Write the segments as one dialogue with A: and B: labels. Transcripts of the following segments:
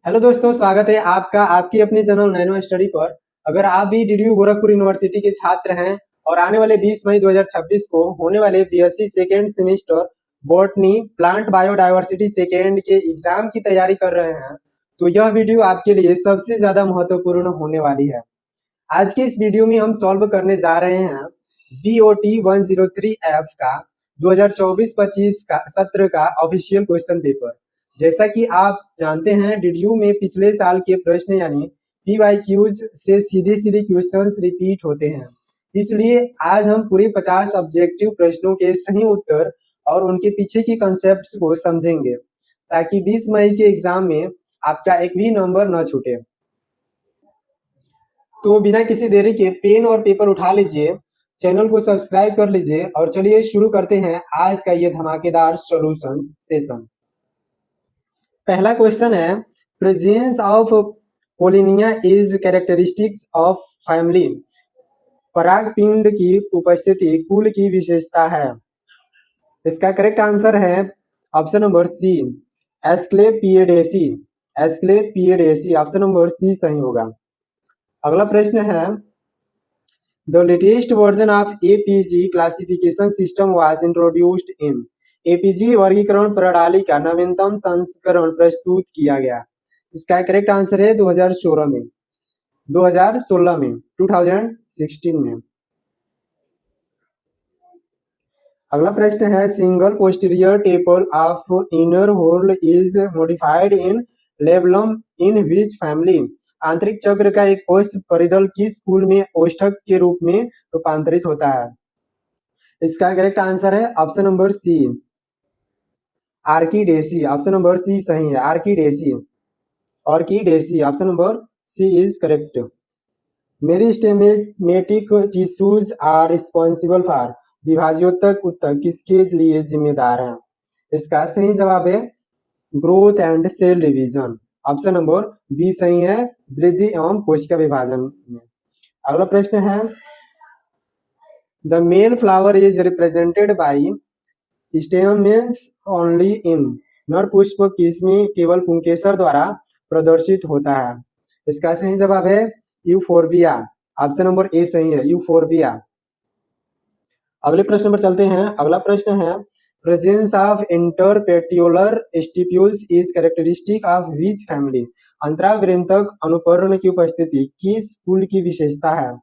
A: Hello दोस्तों, स्वागत है आपका आपकी अपनी चैनल नैनो स्टडी पर। अगर आप भी डीडीयू गोरखपुर यूनिवर्सिटी के छात्र हैं और आने वाले 20 मई 2026 को होने वाले BSc second semester botany plant biodiversity second के एग्जाम की तैयारी कर रहे हैं, तो यह वीडियो आपके लिए सबसे ज्यादा महत्वपूर्ण होने वाली है। आज के इस वीडियो में हम सॉल्व करने जा रहे हैं BOT 103F का 2024-25 का सत्र का ऑफिशियल क्वेश्चन पेपर। जैसा कि आप जानते हैं, डीडीयू में पिछले साल के प्रश्न यानी PYQs से सीधे सीधे क्वेश्चंस रिपीट होते हैं। इसलिए आज हम पूरे 50 ऑब्जेक्टिव प्रश्नों के सही उत्तर और उनके पीछे की कॉन्सेप्ट्स को समझेंगे, ताकि 20 मई के एग्जाम में आपका एक भी नंबर न छूटे। तो बिना किसी देरी के पेन और पेपर उठा लीजिए, चैनल को सब्सक्राइब कर लीजिए और चलिए शुरू करते हैं आज का ये धमाकेदार सॉल्यूशन सेशन। पहला क्वेश्चन है, presence of pollinia is characteristics of family. परागपिंड की उपस्थिति कुल की विशेषता है। इसका करेक्ट आंसर है option number C, Asclepiadaceae. Asclepiadaceae option number C सही होगा। अगला प्रश्न है, the latest version of APG classification system was introduced in. APG वर्गीकरण प्रणाली का नवीनतम संस्करण प्रस्तुत किया गया। इसका करेक्ट आंसर है 2016 में 2016 में। अगला प्रश्न है, single posterior tepal of inner whorl is modified in labellum in which family. आंतरिक चक्र का एक कोष परिदल किस कुल में ओष्ठक के रूप में रूपांतरित होता है। इसका करेक्ट आंसर है option number C, Orchidaceae. Option number C सही है, Orchidaceae. Orchidaceae option number C is correct. Meristematic tissues are responsible for. विभाज्योतक ऊतक किसके लिए जिम्मेदार हैं। इसका सही जवाब है growth and cell division. Option number B सही है, वृद्धि एवं कोशिका विभाजन में। अगला प्रश्न है, the male flower is represented by stamens only in. नर पुष्प किसमें केवल पुंकेसर द्वारा प्रदर्शित होता है। इसका सही जवाब है यूफोर्बिया। ऑप्शन नंबर ए सही है, यूफोर्बिया। अगले प्रश्न पर चलते हैं। अगला प्रश्न है, presence of interpetiolar stipules is characteristic of which family. अंतरावृंतक अनुपर्ण की उपस्थिति किस कुल की विशेषता है।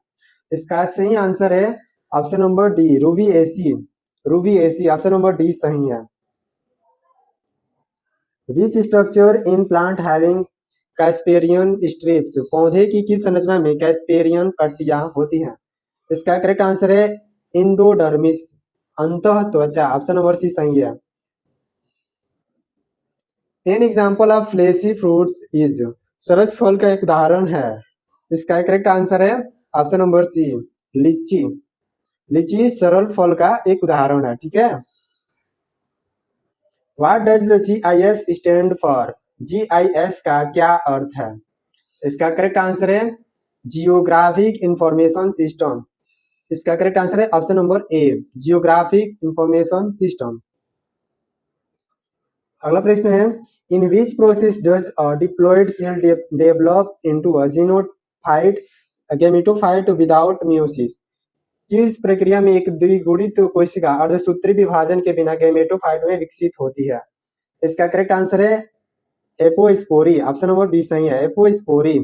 A: इसका सही आंसर है option number D, Rubiaceae. Rubiaceae option number D सही है। Which structure in plant having Casparian strips. पौधे की किस संरचना में कैस्पेरियन पट्टियां होती हैं। इसका करेक्ट आंसर है इंडोडर्मिस, अंतः त्वचा। ऑप्शन नंबर सी सही है। An example of fleshy fruits is. सरस फल का एक उदाहरण है। इसका करेक्ट आंसर है option number C, litchi. Litchi सरल फल का एक उदाहरण है, ठीक है। What does GIS stand for. GIS का क्या अर्थ है। इसका करेक्ट आंसर है जियोग्राफिक इंफॉर्मेशन सिस्टम। इसका करेक्ट आंसर है option number A, geographic information system. अगला प्रश्न है, in which process does diploid cell develop into a genophyte gametophyte without meiosis. किस प्रक्रिया में एक द्विगुणित कोशिका अर्धसूत्री विभाजन के बिना गैमेटोफाइट में विकसित होती है। इसका करेक्ट आंसर है एपोस्पोरी। ऑप्शन नंबर बी सही है, एपोस्पोरी।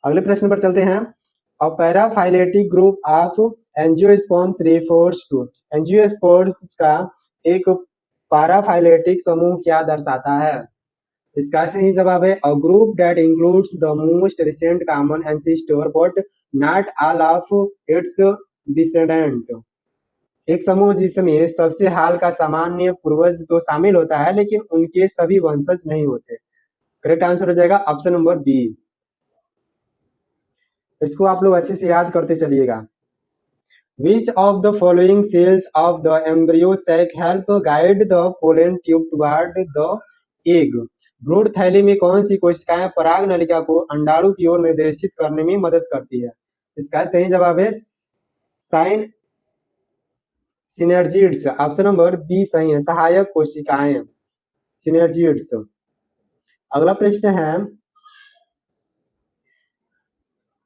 A: अगले प्रश्न पर चलते हैं। A paraphyletic group of angiosperms refers to. Angiosperms का एक पैराफाइलेटिक समूह क्या दर्शाता है। इसका सही जवाब है a group that includes the most recent common ancestor but not all of its descendant. एक समूह जिसमें सबसे हाल का सामान्य पूर्वज तो शामिल होता है, लेकिन उनके सभी वंशज नहीं होते। करेक्ट आंसर हो जाएगा ऑप्शन नंबर बी। इसको आप लोग अच्छे से याद करते चलिएगा। Which of the following cells of the embryo sac help guide the pollen tube toward the egg? भ्रूण थैली में कौन सी कोशिकाएं पराग नलिका को अंडाणु की ओर निर्देशित करने में मदद करती है। इसका सही जवाब है sign synergids. Option number B सही है, सहायक कोशिकाएं, सिनर्जिड्स। अगला प्रश्न है,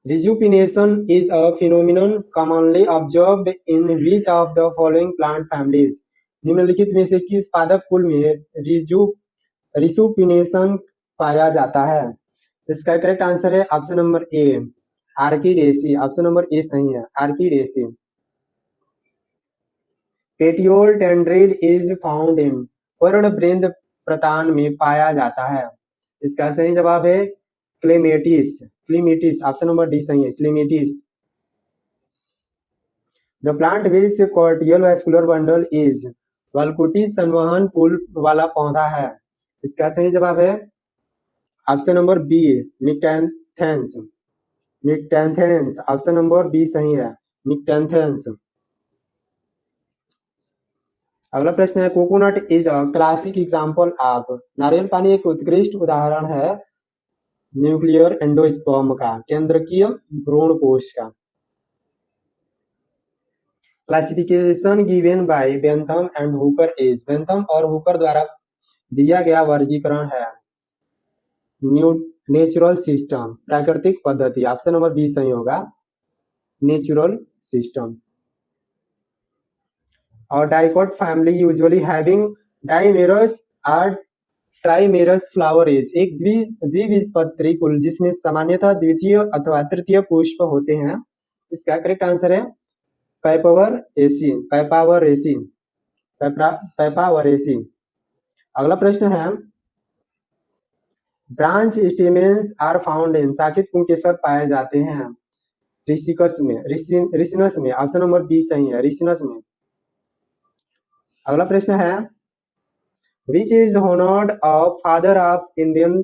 A: rejuvenation is a phenomenon commonly observed in which of the following plant families? निम्नलिखित में से किस पादप कुल में रिजुविनेशन पाया जाता है? इसका करेक्ट आंसर है option number A, Orchidaceae. Option number A सही है, Orchidaceae. Petiole tendril is found in, पर्णवृंत प्रतान में पाया जाता है। इसका सही जवाब है clematis. Clematis, option number D सही है, clematis. The plant which cortical vascular bundle is, वलकुटी संवहन पुल वाला पौधा है। इसका सही जवाब है option number B, Nyctanthes. Nyctanthes, option number B सही है, निक्टैंथेंस। अगला प्रश्न है, coconut is a classic example of, नारियल पानी एक उत्कृष्ट उदाहरण है न्यूक्लियर एंडोस्पर्म का, केंद्रकीय भ्रूणकोश का। Classification given by Bentham and Hooker is, Bentham और हुकर द्वारा दिया गया वर्गीकरण है नेचुरल सिस्टम, प्राकृतिक पद्धति। ऑप्शन नंबर बी सही होगा, नेचुरल सिस्टम। और डाइकोट फैमिली यूजुअली हैविंग डाइमेरस और ट्राइमेरस फ्लावर इज, एक द्विबीजपत्री कुल जिसमें सामान्यतः द्वितीय अथवा तृतीय पुष्प होते हैं। इसका करेक्ट आंसर है पैपावरेसी, पैपावरेसी, पैपावरेसी। अगला प्रश्न है, branch stamens are found in, शाखित पुंकेसर पाए जाते हैं रिसिकस में, रिसिनस में। ऑप्शन नंबर बी सही है, रिसिनस में। अगला प्रश्न है, which is honoured a father of Indian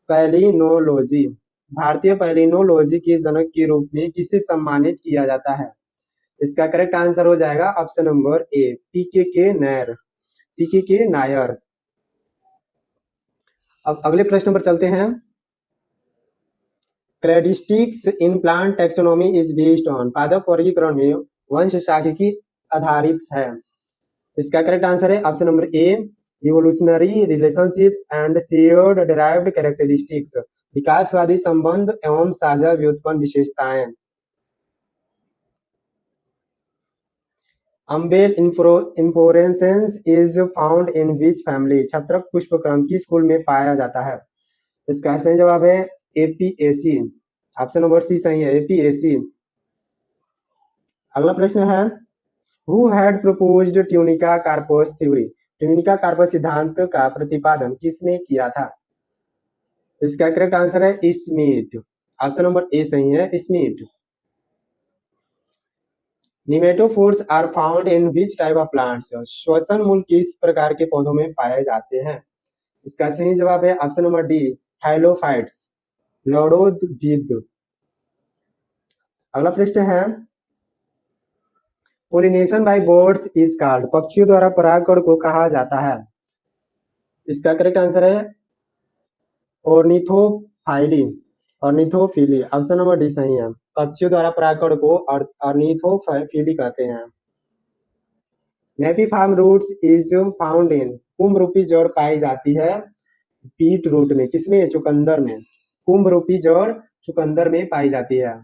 A: palynology, भारतीय पैलिनोलॉजी के जनक के रूप में किसे सम्मानित किया जाता है? इसका करेक्ट आंसर हो जाएगा option number A, P K Nair, P K Nair. अब अगले प्रश्न पर चलते हैं, cladistics in plant taxonomy is based on, पादप वर्गीकरण में वंश सांख्यिकी आधारित है। इसका करेक्ट आंसर है option number A, evolutionary relationships and shared derived characteristics, विकासवादी संबंध एवं साझा व्युत्पन्न विशेषताएं। Umbel inflorescence is found in which family, छत्रक पुष्पक्रम किस कुल में पाया जाता है? इसका सही जवाब है एपीएसी। ऑप्शन नंबर सी सही है, एपीएसी। अगला प्रश्न है, who had proposed tunica corpus theory, tunica corpus सिद्धांत का प्रतिपादन किसने किया था? इसका करेक्ट आंसर है स्मिथ। ऑप्शन नंबर ए सही है, Smith. Nematophores are found in which type of plants, श्वसन मूल किस प्रकार के पौधों में पाए जाते हैं? इसका सही जवाब है ऑप्शन नंबर डी, हाइलोफाइट्स, लौडोद्भिद। अगला प्रश्न है, pollination bye birds is called, पक्षियों द्वारा परागकण को कहा जाता है? इसका करेक्ट आंसर है ornithophily, ornithophily. Option number D सही है, पक्षियों द्वारा परागकण को ऑर्निथोफिली कहते हैं। Napiform roots is found in, कुंभ रूपी जड़ पाई जाती है बीट रूट में, किसमें? चुकंदर में। कुंभ रूपी जड़ चुकंदर में पाई जाती है।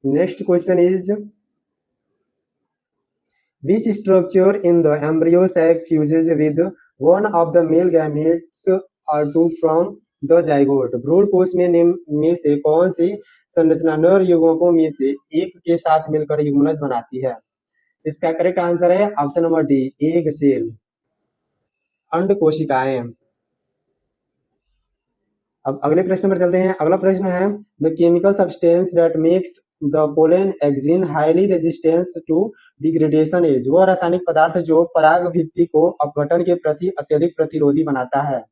A: Next question is, which structure in the embryo sac fuses with one of the male gametes or two from the zygote, भ्रूण कोश में निम्न में से कौन सी संरचना नर युग्मकों में से एक के साथ मिलकर युग्मनज बनाती है? इसका करेक्ट आंसर है option number D, egg cell, अंड कोशिकाएं। अब अगले प्रश्न पर चलते हैं। अगला प्रश्न है, the chemical substance that makes the pollen exine highly resistance to degradation is, वह रासायनिक पदार्थ जो पराग भित्ति को अपघटन के प्रति अत्यधिक प्रतिरोधी बनाता है?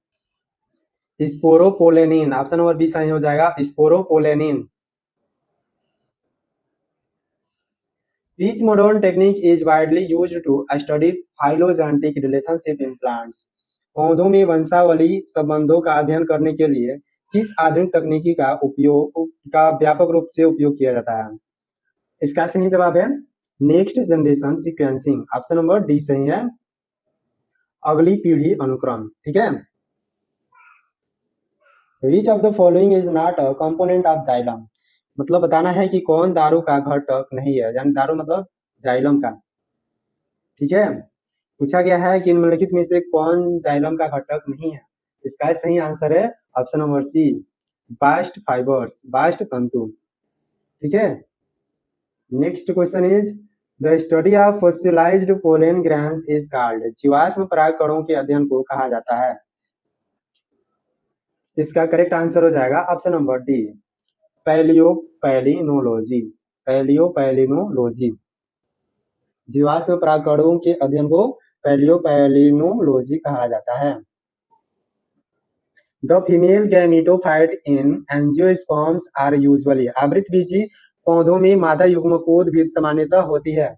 A: स्पोरोपोलेनिन। ऑप्शन नंबर बी सही हो जाएगा, sporopollenin. Which modern technique is widely used to study phylogenetic relationship in plants, पौधों में वंशावली संबंधों का अध्ययन करने के लिए किस आधुनिक तकनीकी का व्यापक रूप से उपयोग किया जाता है? इसका सही जवाब है next generation sequencing. Option number D सही है, अगली पीढ़ी अनुक्रम। ठीक है, which of the following is not a component of xylem. मतलब बताना है कि कौन दारू का घटक नहीं है, यानी दारू मतलब जाइलम का। ठीक है, पूछा गया है कि निम्नलिखित में से कौन जाइलम का घटक नहीं है। इसका सही आंसर है option number C, bast fibres, bast तंतु। ठीक है, next question is the study of fossilised pollen grains is called. जीवाश्म परागकणों के अध्ययन को कहा जाता है। इसका करेक्ट आंसर हो जाएगा option number D, palaeopalynology, palaeopalynology. जीवाश्म परागकणों के अध्ययन को पैलियोपैलिनोलॉजी कहा जाता है। The female gametophyte in angiosperms are usually. आवृतबीजी पौधों में मादा युग्मकोद्भिद सामान्यतः होती है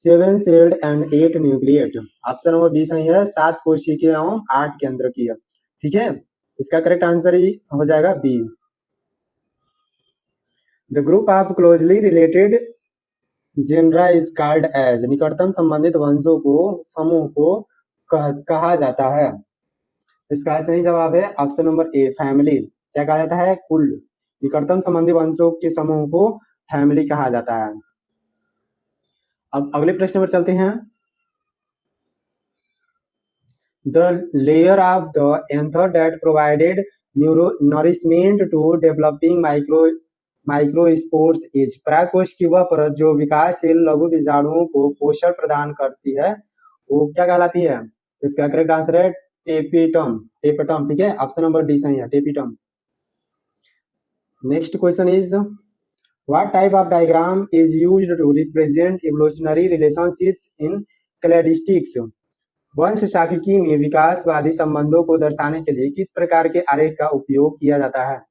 A: 7 celled and 8 nucleate. Option number B सही है, 7 कोशिकीय एवं 8 केंद्रकीय। ठीक है, इसका करेक्ट आंसर ही हो जाएगा B. The group of closely related genera is called as. निकटतम संबंधित वंशों को समूह को कहा जाता है। इसका सही जवाब है ऑप्शन नंबर ए, फैमिली। क्या कहा जाता है? कुल। निकटतम संबंधी वंशों के समूह को फैमिली कहा जाता है। अब अगले प्रश्न पर चलते हैं। The layer of the anther that provided nourishment to developing microspores is। परागकोश की वह परत जो विकासशील लघु बीजाणुओं को पोषण प्रदान करती है वो क्या कहलाती है? इसका करेक्ट आंसर है टेपिटम, टेपिटम। ठीक है, ऑप्शन नंबर डी सही है, tapetum. Next question is what type of diagram is used to represent evolutionary relationships in cladistics. वंश सांख्यिकी में विकासवादी संबंधों को दर्शाने के लिए किस प्रकार के आरेख का उपयोग किया जाता है?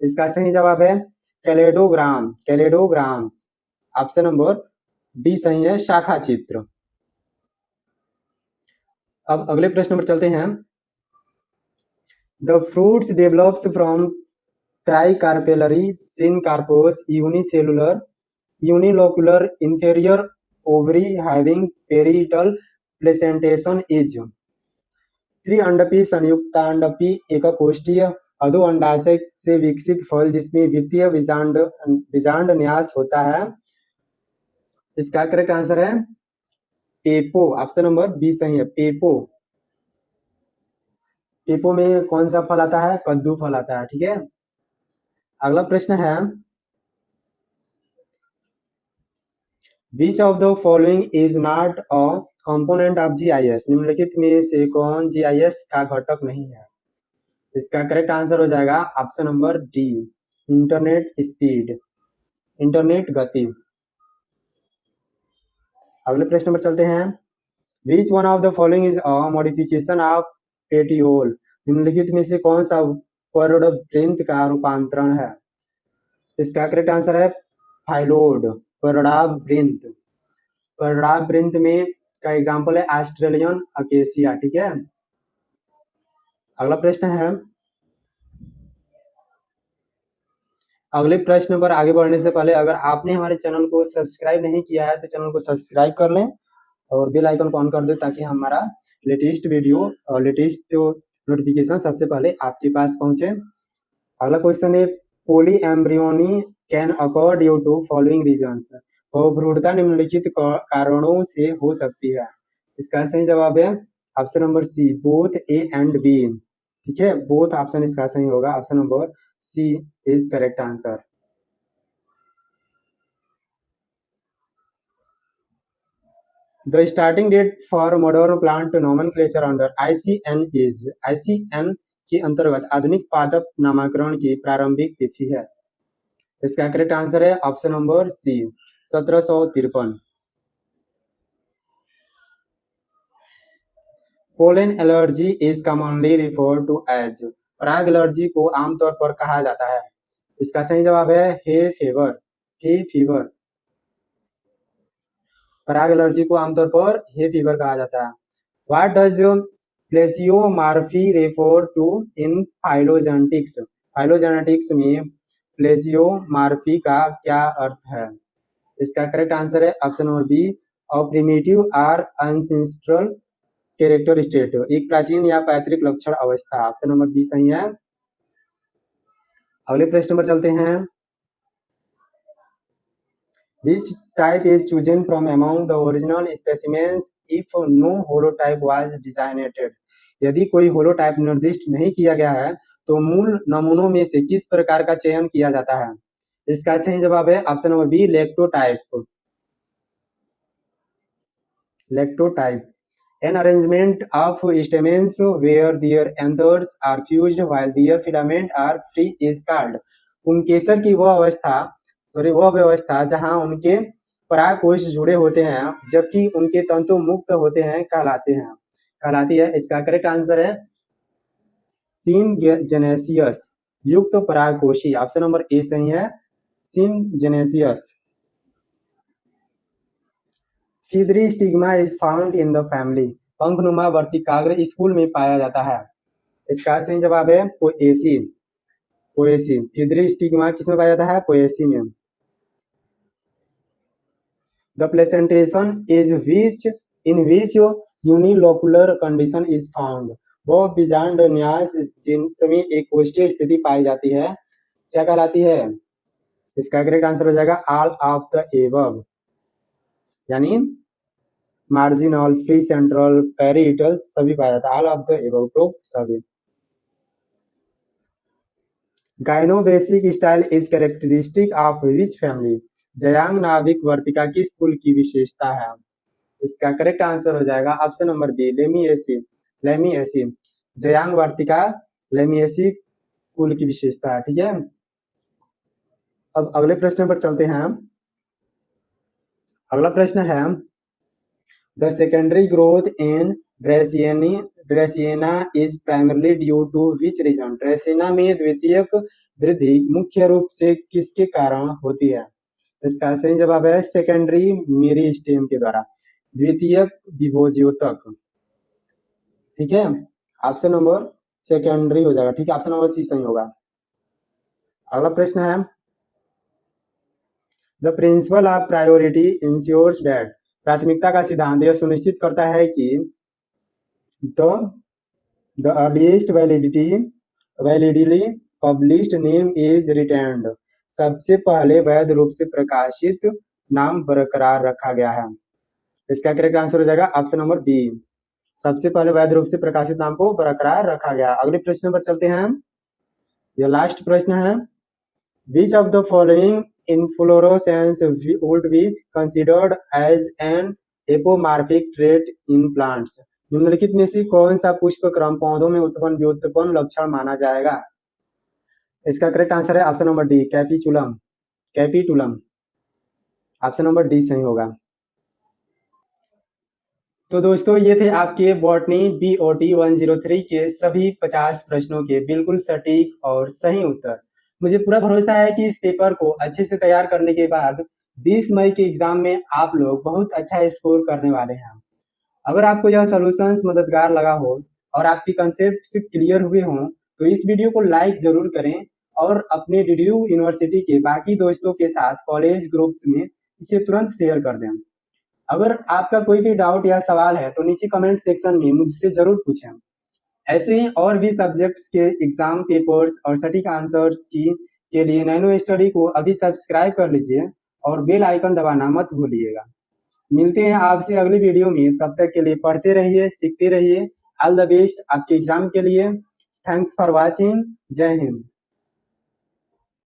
A: इसका सही जवाब है कैलेडोग्राम, कैलेडोग्राम्स। ऑप्शन नंबर डी सही है, शाखा चित्र। अब अगले प्रश्न पर चलते हैं। The fruits develops from tricarpellary syncarpous unicellular unilocular inferior ovary having parietal placentation is। त्रिअंडपी संयुक्तांडपी एककोष्ठीय अधोअंडाशय से विकसित फल जिसमें वित्तीय बीजांड न्यास होता है। इसका करेक्ट आंसर है पेपो। ऑप्शन नंबर बी सही है, पेपो। पेपो में कौन सा फल आता है? कद्दू फल आता है। ठीक है, अगला प्रश्न है which of the following is not a component of GIS. निम्नलिखित में से कौन जीआईएस का घटक नहीं है? इसका करेक्ट आंसर हो जाएगा option number D, internet speed, internet गति। अगले प्रश्न पर चलते हैं। Which one of the following is a modification of petiole. निम्नलिखित में से कौन सा पर्णवृंत का रूपांतरण है? इसका करेक्ट आंसर है फाइलोड, पर्णावृंत। पर्णावृंत में का एग्जांपल है ऑस्ट्रेलियन अकेसिया। ठीक है, अगला प्रश्न है। अगले प्रश्न पर आगे बढ़ने से पहले अगर आपने हमारे चैनल को सब्सक्राइब नहीं किया है तो चैनल को सब्सक्राइब कर लें और बेल आइकन को ऑन कर दें ताकि हमारा लेटेस्ट वीडियो और लेटेस्ट नोटिफिकेशन सबसे पहले आपके पास पहुंचे। अगला क्वेश्चन है polyembryony can occur due to following reasons. बहुभ्रूणता निम्नलिखित कारणों से हो सकती है। इसका सही जवाब है option number C, both A and B. ठीक है, बोथ ऑप्शन इसका सही होगा, option number C is correct answer. The starting date for modern plant nomenclature under ICN is। ICN के अंतर्गत आधुनिक पादप नामकरण की प्रारंभिक तिथि है। इसका करेक्ट आंसर है option number C, 1753। Pollen allergy is commonly referred to as. पराग एलर्जी को आमतौर पर कहा जाता है। इसका सही जवाब है हे फीवर, हे फीवर। पराग एलर्जी को आमतौर पर हे फीवर कहा जाता है। What does plesiomorphy refer to in phylogenetics. Phylogenetics में प्लेसियोमार्फी का क्या अर्थ है? इसका करेक्ट आंसर है option number B, a primitive or ancestral character state, एक प्राचीन या पैतृक लक्षण अवस्था। ऑप्शन नंबर बी सही है। अगले प्रश्न पर चलते हैं। Which type is chosen from among the original specimens if no holotype was designated? यदि कोई holotype निर्दिष्ट नहीं किया गया है तो मूल नमूनों में से किस प्रकार का चयन किया जाता है? इसका सही जवाब है option number B lectotype. Lectotype, an arrangement of stamens where their anthers are fused while their filament are free is called। पुंकेसर की वह व्यवस्था जहां उनके परागकोश जुड़े होते हैं जबकि उनके तंतु मुक्त होते हैं कहलाती है। इसका करेक्ट आंसर है सिनजेनेसियस, युक्त परागकोशी। ऑप्शन नंबर ए सही है, syngenesious. Feathery stigma is found in the family, पंखनुमा वर्तिकाग्र इस कुल में पाया जाता है। इसका सही जवाब है पोएसी। पोएसी, फीदरी स्टिग्मा किसमें पाया जाता है? पोएसी में। The placentation is which in which unilocular condition is found, वो बीजांड न्यास जिनमें एक कोष्ठीय स्थिति पाई जाती है क्या कहलाती है? इसका करेक्ट आंसर हो जाएगा ऑल ऑफ द एबव, यानी मार्जिनल, फ्री सेंट्रल, पेरिटल सभी पाया जाता है। ऑल ऑफ द एबव तो सभी। Gynobasic style is characteristic of which family, जयांग नाभिक वर्तिका किस कुल की विशेषता है? इसका करेक्ट आंसर हो जाएगा ऑप्शन नंबर बी लेमिएसी। लेमिएसी, जयांग वर्तिका लेमिएसी कुल की विशेषता है। ठीक है, अब अगले प्रश्न पर चलते हैं। अगला प्रश्न है the secondary growth in Dracaena is primarily due to which reason, Dracaena में द्वितीयक वृद्धि मुख्य रूप से किसके कारण होती है? इसका सही जवाब है सेकेंडरी मेरिस्टेम के द्वारा, द्वितीयक विभोज्योतक। ठीक है, ऑप्शन नंबर सेकेंडरी हो जाएगा। ठीक है, ऑप्शन नंबर सी सही होगा। अगला प्रश्न है the principle of priority ensures that, प्राथमिकता का सिद्धांत यह सुनिश्चित करता है कि the earliest validly published name is retained, सबसे पहले वैध रूप से प्रकाशित नाम बरकरार रखा गया है। इसका करेक्ट आंसर हो जाएगा ऑप्शन नंबर बी, सबसे पहले वैध रूप से प्रकाशित नाम को बरकरार रखा गया। अगले प्रश्न पर चलते हैं। यह लास्ट प्रश्न है which of the following inflorescence would be considered as an apomorphic trait in plants, निम्नलिखित में से कौन सा पुष्प क्रम पौधों में उत्पन्न व्युत्पन्न लक्षण माना जाएगा? इसका करेक्ट आंसर है option number D capitulum. Capitulum, option number D सही होगा। तो दोस्तों ये थे आपके बॉटनी BOT 103 के सभी 50 प्रश्नों के बिल्कुल सटीक और सही उत्तर। मुझे पूरा भरोसा है कि इस पेपर को अच्छे से तैयार करने के बाद 20 मई के एग्जाम में आप लोग बहुत अच्छा स्कोर करने वाले हैं। अगर आपको यह सॉल्यूशंस मददगार लगा हो और आपकी कंसेप्ट क्लियर हुए हों तो इस वीडियो को लाइक जरूर करें और अपने DDU यूनिवर्सिटी के बाकी दोस्तों के साथ कॉलेज ग्रुप्स में इसे तुरंत शेयर कर दें। अगर आपका कोई भी डाउट या सवाल है तो नीचे कमेंट सेक्शन में मुझसे जरूर पूछें। ऐसे ही और भी सब्जेक्ट्स के एग्जाम पेपर्स और सटीक आंसर के लिए नैनो स्टडी को अभी सब्सक्राइब कर लीजिए और बेल आइकन दबाना मत भूलिएगा। मिलते हैं आपसे अगली वीडियो में, तब तक के लिए पढ़ते रहिए, सीखते रहिए। ऑल द बेस्ट आपके एग्जाम के लिए। Thanks for watching. जय हिंद।